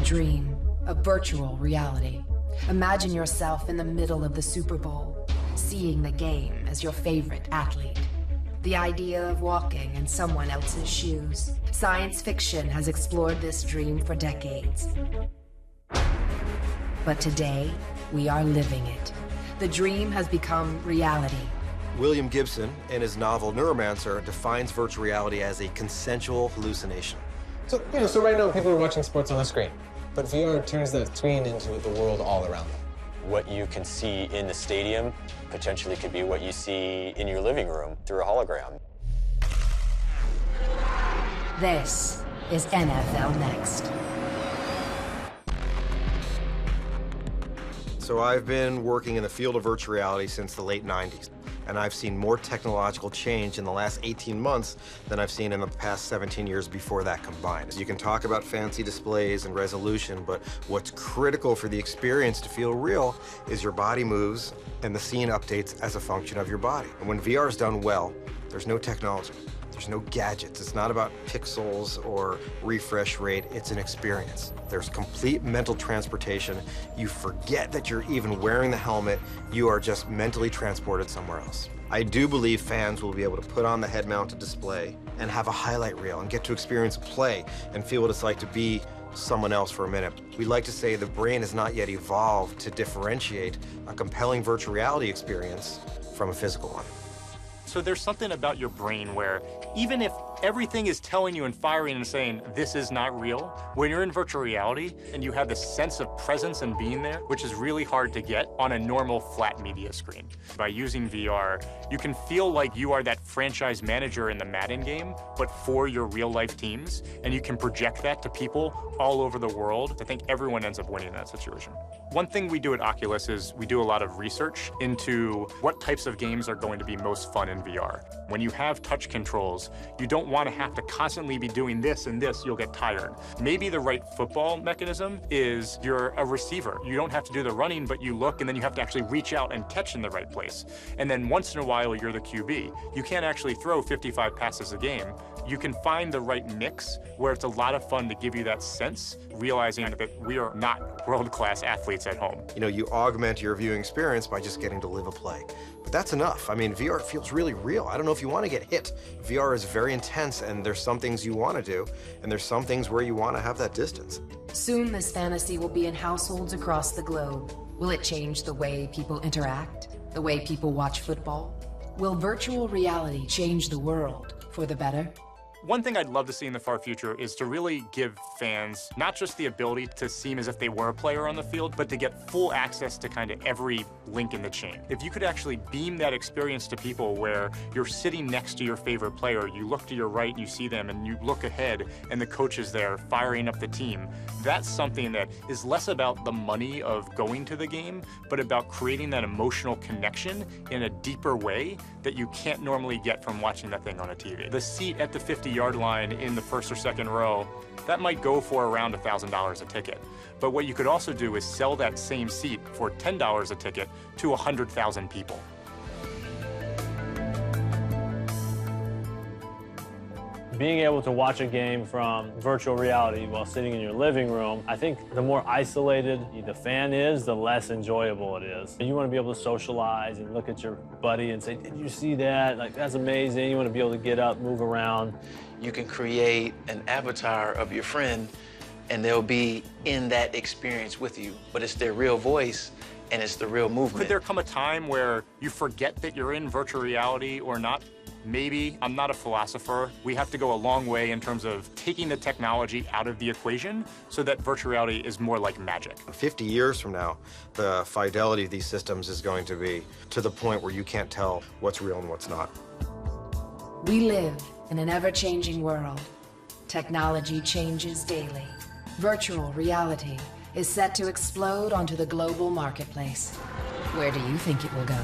dream of virtual reality. Imagine yourself in the middle of the Super Bowl, seeing the game as your favorite athlete. The idea of walking in someone else's shoes. Science fiction has explored this dream for decades. But today, we are living it. The dream has become reality. William Gibson, in his novel Neuromancer, defines virtual reality as a consensual hallucination. So right now people are watching sports on a screen, but VR turns that screen into the world all around them. What you can see in the stadium potentially could be what you see in your living room through a hologram. This is NFL Next. So I've been working in the field of virtual reality since the late 90s, and I've seen more technological change in the last 18 months than I've seen in the past 17 years before that combined. You can talk about fancy displays and resolution, but what's critical for the experience to feel real is your body moves and the scene updates as a function of your body. And when VR is done well, there's no technology. There's no gadgets. It's not about pixels or refresh rate. It's an experience. There's complete mental transportation. You forget that you're even wearing the helmet. You are just mentally transported somewhere else. I do believe fans will be able to put on the head-mounted display and have a highlight reel and get to experience play and feel what it's like to be someone else for a minute. We like to say the brain has not yet evolved to differentiate a compelling virtual reality experience from a physical one. So there's something about your brain where even if everything is telling you and firing and saying this is not real, when you're in virtual reality and you have this sense of presence and being there, which is really hard to get on a normal flat media screen. By using VR, you can feel like you are that franchise manager in the Madden game, but for your real life teams, and you can project that to people all over the world. I think everyone ends up winning in that situation. One thing we do at Oculus is we do a lot of research into what types of games are going to be most fun in VR. When you have touch controls, you don't want to have to constantly be doing this and this, you'll get tired. Maybe the right football mechanism is you're a receiver. You don't have to do the running, but you look and then you have to actually reach out and catch in the right place. And then once in a while, you're the QB. You can't actually throw 55 passes a game. You can find the right mix where it's a lot of fun to give you that sense, realizing that we are not world-class athletes at home. You know, you augment your viewing experience by just getting to live a play. But that's enough. I mean, VR feels really real. I don't know if you want to get hit. VR is very intense, and there's some things you want to do, and there's some things where you want to have that distance. Soon this fantasy will be in households across the globe. Will it change the way people interact? The way people watch football? Will virtual reality change the world for the better? One thing I'd love to see in the far future is to really give fans not just the ability to seem as if they were a player on the field, but to get full access to kind of every link in the chain. If you could actually beam that experience to people where you're sitting next to your favorite player, you look to your right and you see them, and you look ahead and the coach is there firing up the team, that's something that is less about the money of going to the game, but about creating that emotional connection in a deeper way that you can't normally get from watching that thing on a TV. The seat at the 50-yard line in the first or second row, that might go for around $1,000 a ticket. But what you could also do is sell that same seat for $10 a ticket to 100,000 people. Being able to watch a game from virtual reality while sitting in your living room, I think the more isolated the fan is, the less enjoyable it is. You want to be able to socialize and look at your buddy and say, did you see that? Like, that's amazing. You want to be able to get up, move around. You can create an avatar of your friend, and they'll be in that experience with you, but it's their real voice and it's the real movement. Could there come a time where you forget that you're in virtual reality or not? Maybe. I'm not a philosopher. We have to go a long way in terms of taking the technology out of the equation so that virtual reality is more like magic. 50 years from now, the fidelity of these systems is going to be to the point where you can't tell what's real and what's not. We live in an ever-changing world. Technology changes daily. Virtual reality is set to explode onto the global marketplace. Where do you think it will go?